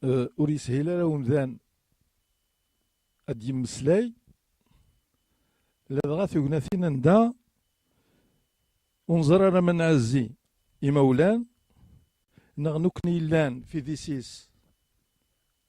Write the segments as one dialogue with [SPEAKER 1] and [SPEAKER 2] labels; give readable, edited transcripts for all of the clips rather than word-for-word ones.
[SPEAKER 1] ور يسهل على ومذان اد يمسلاي لدغا ثقناثين ندا ونزر راه من عزي إمولان نغنوكني لان في ديسيس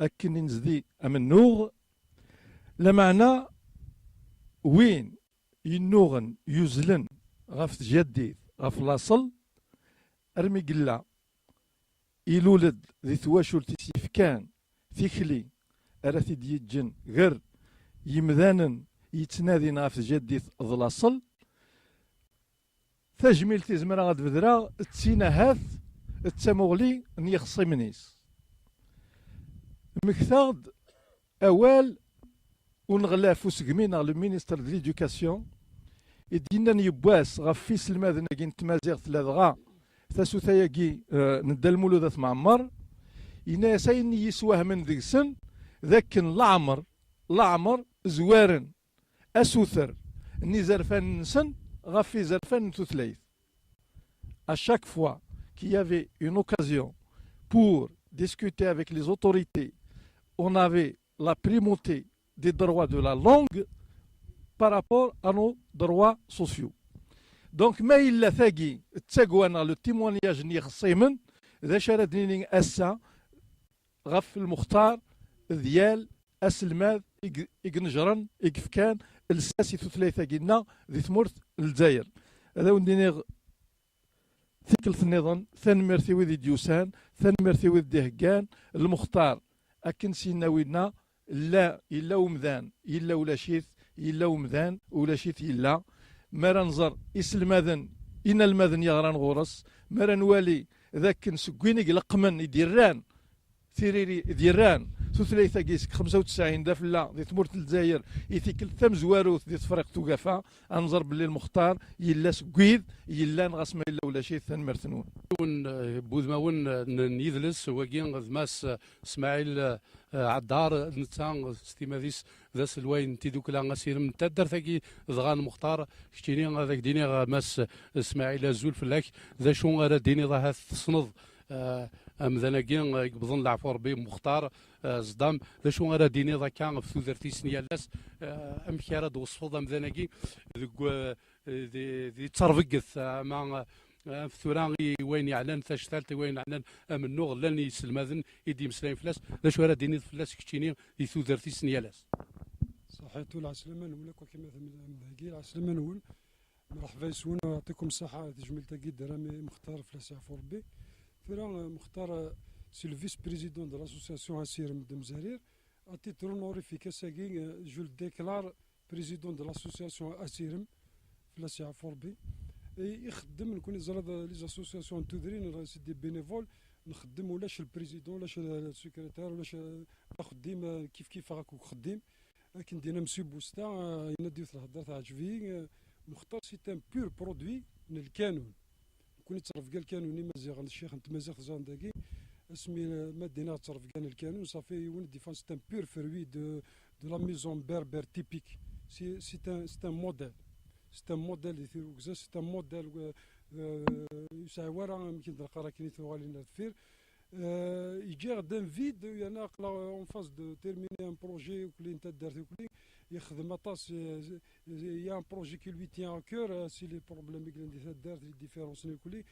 [SPEAKER 1] أكن نزدي أمنوغ لمعنى وين ينوغن يزلن غف جديد غف لاصل أرمي قلا يلولد ذي ثواشول تيسيفكان ثيكلي أراثي ديجن غير يمذانن يتنادي غف جديد ضلاصل تجميل تزمرا غاد بدرا تسيناهات التمغلي نيخصي منيس مكثاغد أوال ونغلا فوسقمين على المينستر دو ليدوكاسيون يدينا نيبواس غف فيس الماذن كي تمازيغ ثلاثغا ثاسوثاياكي ندى المولودات معمر إنا سايني يسواه من ذيك السن ذاك العمر زوارن أسوثر ني زرفان نسن غفي زرفان توثليث. À chaque fois qu'il y avait une occasion pour discuter avec les autorités, on avait la primauté des droits de la langue par rapport à nos droits sociaux. Donc, ما إلا ثاقي تساقوانا لو تيموانياج ني خصيمن ذا شاردني أسا غف المختار ديال أسلماذ إقنجرن إقفكان الساسي ثلاثة قلنا ذي ثمورث الجزائر. هذا ونديني ثقل النظام ثان مرثي وذي ديوسان ثان مرثي وذي دهقان المختار أكن سيناوينا لا إلا ومذان إلا ولا شيث إلا ومذان ولا شيث إلا مرا نزر إسلماذن إن الماذن يغران غورس مرا نوالي ذاك نسقيني قلقمن يديران ثيريري ديران ثلاثة قيسك 95 دافلا ذي ثمورة الجزائر يثيكل ثم زواروث ذي تفرق توقفا انظر باللي المختار يلا سكويد يلا نغاس ما الا ولا شيء ثان مرتنون
[SPEAKER 2] بوذماون نيذلس وكين غزماس اسماعيل عدار نتا ستيماديس ذا سلوين تيدوك لا غاسير من تدر ثاكي ضغان مختار شتيني هذاك ديني ماس اسماعيل زول فلاك ذا شون غير ديني ظهر تصنض أمذناكين يقبضن العفو ربي مختار صدام ذا شو غير ديني ذا كان في ثوثرتي سنيالاس أمكارا دوصفض أمذناكي ذي تصرفقث مع في ثورانغي وين يعلن ثاش ثالث وين يعلن من نوغ لن يسلماذن يدي مسلم فلاس ذا شو غير ديني فلاس كتشيني ذي ثوثرتي سنيالاس
[SPEAKER 3] صحيتو العسلمان ولا كما مثل العسلمان ول مرحبا يسون يعطيكم الصحة تجميل تاكيد درامي مختار فلاس عفو ربي Ferrand Mokhtar, c'est le vice-président de l'association Asirim de Mzarir. À titre honorifique, je le déclare président de l'association Asirim, Flassia Forbi. Et il y a les associations c'est des bénévoles. نخدم ولاش البريزيدون ولاش السكرتير ولاش نخدم كيف راكو خديم لكن دينا مسيو بوستا يناديو الهضره تاع عجبي مختار سي ان بور برودوي من الكانون كون يتصرف كاع الكانوني مزيغ الشيخ انت مزيغ زانداكي اسمي مادينا تصرف كاع الكانون صافي ون ديفون سي ان بور فروي دو لا ميزون بربر تيبيك سي ان موديل سي ان موديل يثيرو كزا سي ان موديل يسعى ورا يمكن تلقى راه كاين ثوالين الفير يجي غدا فيد انا قلا اون فاز دو تيرميني ان بروجي وكلي انت دارت وكلي يخدم طاس يا ان بروجي كي لوي تيان كور سي لي بروبليم اللي عندي دارت لي ديفيرونس وكلي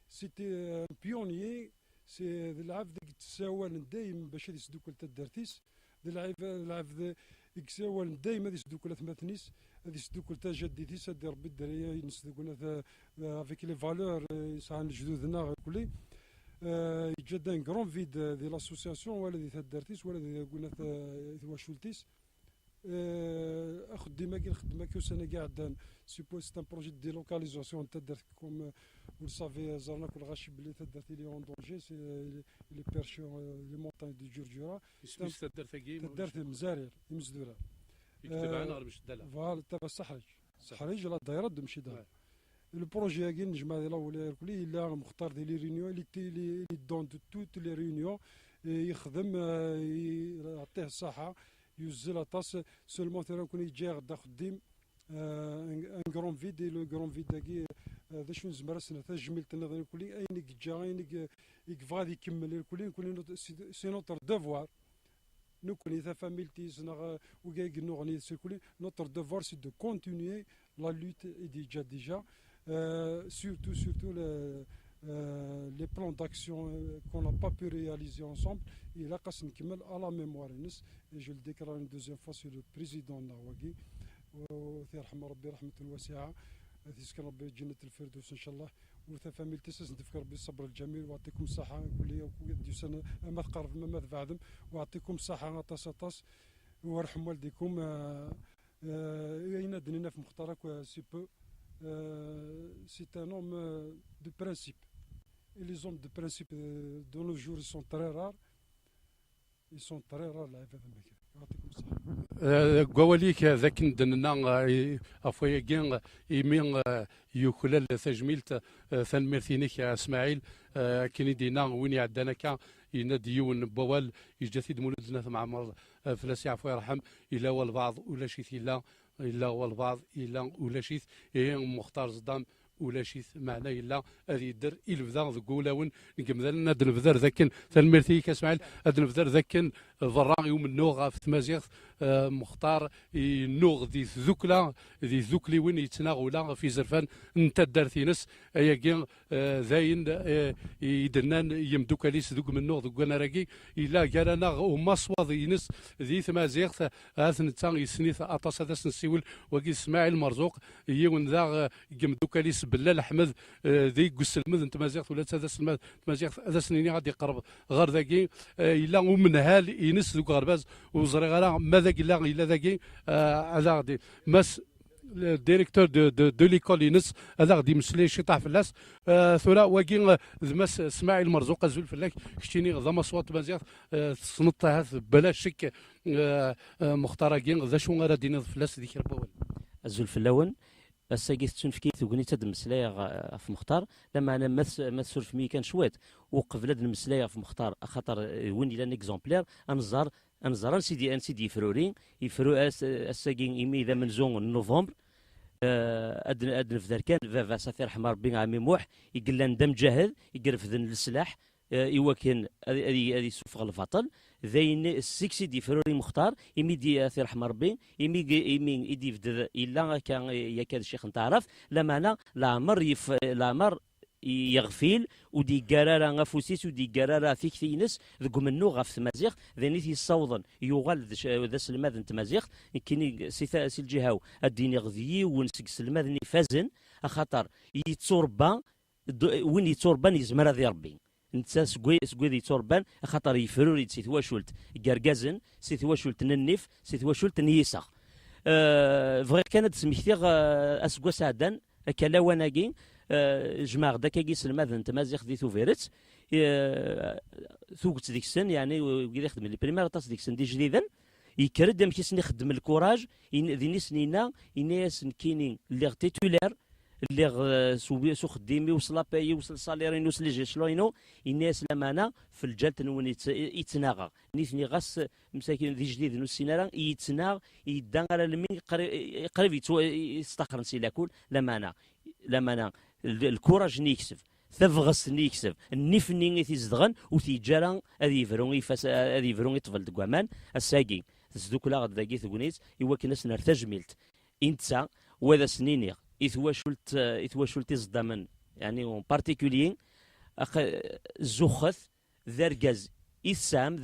[SPEAKER 3] سيتي بيونيي سي العاب ديك تساوان دايم باش يسدوك التدارتيس العاب يكساوان دايما يسدوك ثماثنيس هذه يسدوك تا جديتيس هادي ربي الدراري ينسدوكنا افيك لي فالور يسعى جدودنا كلي يجد ان كرون فيد دي لاسوسياسيون ولا دي تدارتيس ولا دي قلنا واشولتيس اخذ ديما كي نخدم كوسانا قاعد سيبو سي ان بروجي دي لوكاليزاسيون تدارت كوم vous savez زرنا كل غاشي بلي تدارت لي اون دونجي سي لي بيرشيون لي مونتاج دو جورجورا تدارت مزارير مزدوره
[SPEAKER 2] يكتب عنا غير باش دالا
[SPEAKER 3] فوالا تبع الصحريج لا دايره ماشي دايره البروجي كاين نجمع ديال الاول كلي الا مختار ديال لي ريونيون لي دون دو توت لي ريونيون يخدم يعطيه الصحه يوزل طاس سولمون ترى كون يجي غدا خديم ان كرون فيد لو كرون فيد داكي هذا شنو زمر سنة تجملت النظام كلي أين جا أين يكفغاد يكمل كلي سي نوتر ديفوار نكوني إذا فاميلتي سنا وكاي نغني كلي نوتر ديفوار سي دو كونتينيي لا لوت déjà surtout les plans d'action qu'on n'a pas pu réaliser ensemble. Et là, quand on à la mémoire, et je le déclare une deuxième fois sur le président Nawagi, ويرحم ربي رحمة واسعة، تذكر ربي جنة الفردوس إن شاء الله، وثفاميل تسس نذكر ربي الصبر الجميل، ويعطيكم الصحة كلية وكل ما تقرب ما تبعدم، ويعطيكم الصحة طاس طاس، ويرحم والديكم. ينادنينا في مختارك سي بو. C'est un homme de principe. Et les hommes de principe de nos jours, ils sont très rares. Ils sont très rares là.
[SPEAKER 2] قواليك ذاك ندنا افويا كين يمين يوكلال تجميلت ثنمرثينيك يا اسماعيل كين دينا وين يعدانا كا يناديون بوال يجتهد مولدنا معمر فلاس يعفو يرحم الا والبعض ولا شيء الا والبعض الا ولا شيء مختار صدام ولا شيء معناه الا هذه يدير البدا ذكولاون نكمل ناد نبذر ذاك تنمرتي كاسماعيل هاد نبذر ذاك ضرا يوم النوغ في تمازيغ مختار النوغ ذي ذوكلا ذي ذوكلي وين يتناغولا في زرفان انت دارتينس ايا كين زاين يدنان يمدوكاليس ذوك من النوغ ذوك انا راكي الا قالنا هما صواض ينس ذي تمازيغ هاثن تا يسنيث اطاس هذا نسيول وكي اسماعيل مرزوق يون ذا يمدوكاليس بلال احمد ذي قسلمد انت مازيغ ولا هذا سلمد مازيغ هذا سنيني غادي يقرب غير ذاكي الا ومنهال ينس ذوك غرباز وزري غير ماذا قلا الا ذاكي هذا غادي ماس الديريكتور دو ليكول ينس هذا غادي يمسلي شي طاح فلاس ثورا واكي ماس اسماعيل مرزوق زول فلاك كشتيني غدا مصوات مازيغ صنطها بلا شك مختار كين ذا شو غادي نض فلاس ديك ربوال
[SPEAKER 4] الزول فلاون الساقي تنفكيت وقني تد المسلايا في مختار لما انا ما تسولف مي كان شوات وقف لاد المسلايا في مختار خاطر وين الى اكزومبلير انزار سيدي يفرو الساقي يمي اذا من زون نوفمبر ادن في كان فافا سفير حمار بين عمي موح يقول لنا دم جاهد يقرف ذن السلاح ايوا كان هذه سوف الفطل ذين السكسي دي فروري مختار يمي في رحم ربي يمي يدي الا كان يكاد الشيخ نتعرف لما انا لامر يغفيل ودي قرارة غفوسيس ودي قرارة في كثينس ذو منو غف تمازيغ ذنيتي الصوضن يغال ذا سلماذ تمازيغ كيني سي الجهاو الديني غذي ونسك سلماذ فازن خاطر يتصوربا وين يتصوربان يزمر ذي ربي انت سكوي ذي توربان خاطر يفروري سي تواشولت كاركازن سي تواشولت ننف سي تواشولت نيسا فغير كانت سميتيغ اسكوا سعدان كلا وناكي جماع داكا سلماذ تمازيغ دي توفيرت ثوقت ديك السن يعني وكي يخدم لي بريمير طاس ديك السن دي جديدا يكرد كيسني يخدم الكوراج ذي سنينا يناس كيني لي تيتولار اللي سو خديمي وصل باي وصل صاليرين وصل جيشلوينو الناس لمانا في الجلد نون يتناغا نيثني غاس مساكين ذي جديد نو السينارا يتناغ يدان على المين قريب يستقرن سي لاكول لمانا الكوراج نيكسف ثفغس نيكسف النفني تيزدغن وتيجارا هذه يفرون يطفل دكوامان الساقي تزدوك لا غد ذاكي ثقونيت يوكل ناس نرتجملت انت وهذا سنيني إثواشولت زدامن يعني اون بارتيكوليين زوخث ذرقاز إثسام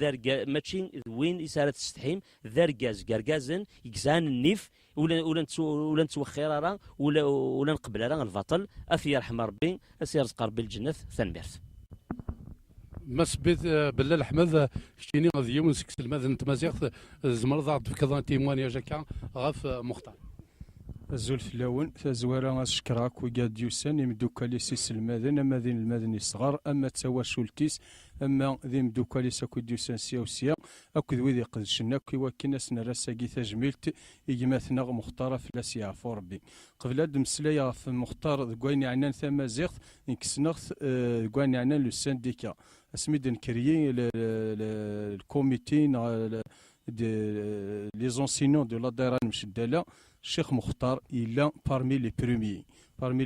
[SPEAKER 4] ماتشين وين إسارة تستحيم ذرقاز كاركازن يكسان النيف ولا نتوخير ولا نقبل الفاطل أفي يرحم ربي أسير رزق ربي الجنة ثنبيرث
[SPEAKER 2] مسبت بلال احمد شتيني غادي يوم سكس الماذن تمازيغ زمرض في كذا تيموان يا جاكا غاف مختار
[SPEAKER 1] الزول في اللون تزوارا شكراك وقاد يوسان يمدوكالي سيس الماذن اما ذين الماذن الصغار اما تسوى شولتيس اما ذين مدوكالي ساكو ديوسان سيا وسيا اكو ذوي قدشنا كي وكنا سنا راساكي تجميلت يجماثنا مختار في لاسيا فوربي قبل هاد مسلايا في مختار كوين عنان ثما زيغ نكسنغ كوين عنان لو سانديكا اسميد نكريي الكوميتي لي زونسينون دو لا دايران مشداله
[SPEAKER 5] الشيخ مختار إلا بارمي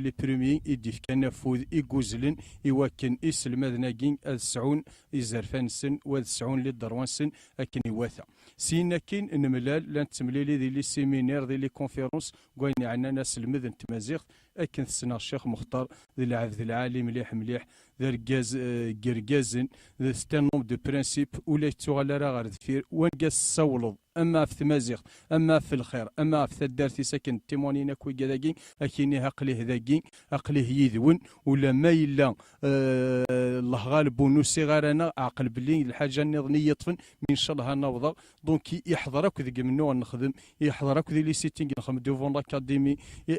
[SPEAKER 5] لي بروميي يديف كان فوذ يقوزلن يوكن إسلم ذناقين السعون يزرفان سن والسعون للدروان سن أكن يواثا سينا كين نملال لان تمليلي ذي لي سيمينير ذي لي كونفيرونس قويني عنا ناس المذن تمازيغ أكن السنة الشيخ مختار ذي العذ العالي مليح ذا رقاز قرقازن ذا ستانوم دو برانسيب ولا يتوغل راه غير دفير وانقاس الصولض اما في تمازيغ اما في الخير اما في الدارتي ساكن تيمونينا كوي كذاكي اكيني عقليه ذاكي عقليه يذون ولا ما الا الله غالب ونسي غير انا عقل بلي الحاجه النظنيه يطفن من شاء الله نوضا دونك يحضرك ذيك منو نخدم يحضرك ذي لي سيتينغ نخدم ديفون لاكاديمي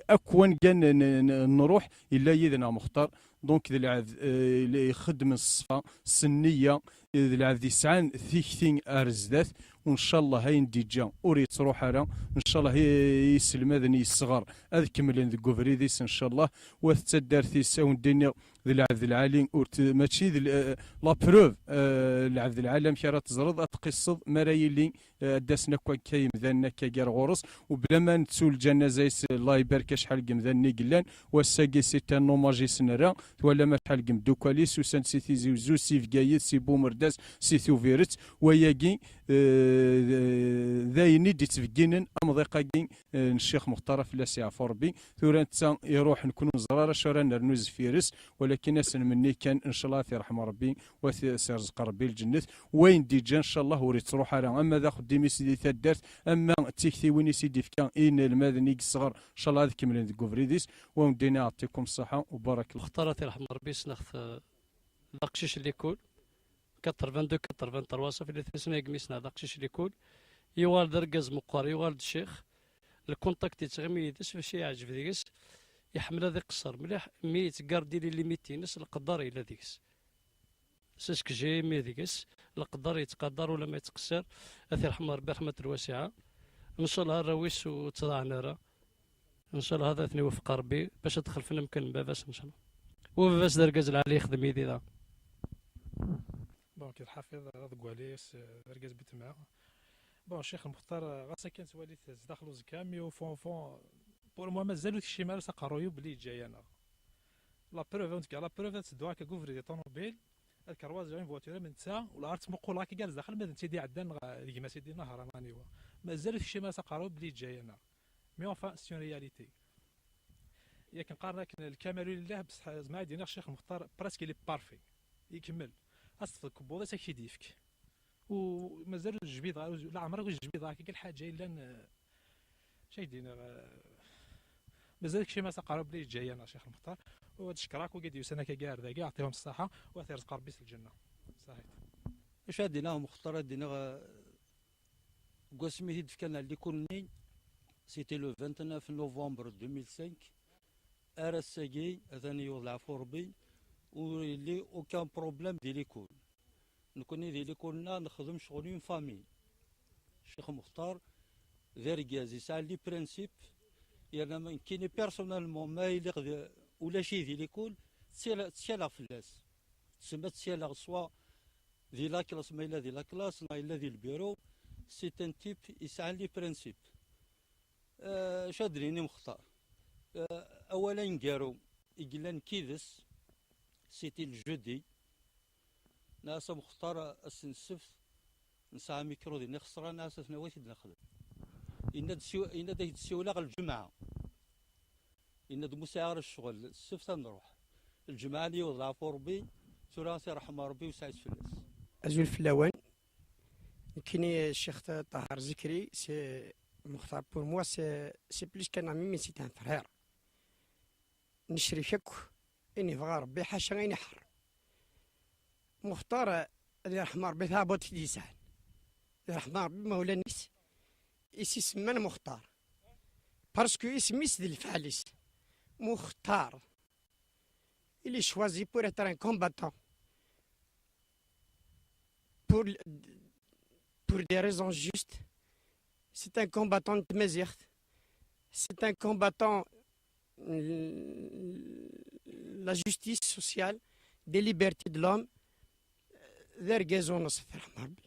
[SPEAKER 5] اكوان كان نروح الا يدنا مختار دونك اللي يخدم الصفا السنيه اللي عاد يسعان ثيكثين ارزدات وان شاء الله هاي نديجا وريت تروح على ان شاء الله يسلم هذا الصغار هذا كملين ذي كوفريديس ان شاء الله وتتدار ثيساون الدنيا ذي العبد العالي ماشي لا بروف العبد العالم كي راه تزرد تقصد مرايلي داسنا كاين ذانا كاكار غورس وبلا ما نتسول الجنازه الله يبارك شحال قمذاني قلان والساقي سيتان نوماجي سنرا ولا ما شحال قم دوكاليس وسان سيتي زوزو سيف كايد سي بومرداس سي ثوفيرت وياكي ذايني دي تفكينن امضيقاكي الشيخ مختار في لاسي فوربي ثورا انت يروح نكون زراره شورا نرنوز فيرس ولكن اسن مني كان ان شاء الله في رحمه ربي وسيرزق ربي الجنه وين ديجا ان شاء الله وريت تروح على اما ذا خديمي سيدي تدارت اما تيكتي وين سيدي فكان ان المدني الصغر ان شاء الله هذا كملين كوفريديس ومدينا يعطيكم الصحه وبارك الله
[SPEAKER 6] مختار رحمه ربي سنخ داقشيش اللي يكون 82 83 صافي اللي تسمى قميسنا داقشيش اللي يكون يوالد رقاز مقاري يوالد الشيخ الكونتاكت يتغمي يدس فاش يعجب ديكس يحمل هذا قصر مليح مي تقاردي لي ميتينس القدر الى ديكس ساسك جاي مي ديكس القدر يتقدر ولا ما يتقصر اثي رحمه ربي رحمه الواسعه ان شاء الله الرويس وتضاعنا راه ان شاء الله هذا ثني وفق ربي باش ادخل في المكان باباس ان شاء الله وباباس دركاز العالي يخدم يدي ذا
[SPEAKER 7] بون كي الحافظ غاد كواليس ركاز بيت معاه بون الشيخ المختار غاسا كانت واليت داخل زكامي وفون بور موا مازالو شي مال سقرويو بلي جاي انا لا بروف اون لا بروف تدوا كا كوفري دي طوموبيل الكرواز جاي فواتوره من تسا ولا عرفت مقول راكي جالس داخل ما سيدي عدان ديما سيدي نهار مانيوا مازالو شي مال سقرويو بلي جاي انا مي اونفا سي رياليتي ياك نقارن الكمال لله بصح زعما دينا الشيخ المختار براسك لي بارفي يكمل اصف الكبوضه ساكشي ديفك ومازال الجبيض لا عمرك الجبيض هكا كاع الحاجه الا شي دينا مازال شي ما تقرب لي جاي انا شيخ المختار وتشكرك وقد يسنى كاع ذاك يعطيهم الصحه ويرزق ربي في الجنه صحيح
[SPEAKER 8] واش دينا مختار دينا قسمي كان اللي كوني سيتي لو 29 نوفمبر 2005 ارساكي اذاني يوضع فوربي واللي اوكان بروبليم ديال ليكول نكوني ديال ليكولنا نخدم شغلين فامي الشيخ مختار ذركاز يسعى لي برانسيب يعني ما كاين بيرسونيلمون ما يليق ولا شي ديال ليكول تسيلا فلاس تسمى تسيلا سوا ديال لا كلاس ما الا ديال لا كلاس ما الا ديال البيرو سي ان تيب يسعى لي برانسيب شادريني مختار اولا نقارو يقلان كيدس سيتي الجودي ناس مختار السنسف نسعى ميكرو ديال نخسر ناس ثنوات نخدم إن دا يتسيولا الجمعة إن دا مساعر الشغل السفت نروح الجمعة اللي وضع فوربي تراسي رحمة ربي وسعيد فلاس
[SPEAKER 9] أزول فلاوان كيني الشيخ طاهر زكري سي مختار بور موا سي بليس كان عمي مي سي ان فرير نشري شك إني بغا ربي حاشا غيني حر مختار اللي رحمة ربي ثابت لسان اللي رحمة ربي مولا نيس إسي سمان مختار باسكو اسميس ديال الفعليس مختار il est choisi pour être un combattant pour des raisons justes. C'est un combattant de Mazert, c'est un combattant la justice sociale, des libertés de l'homme. ذا رقازو نصف رحمة ربي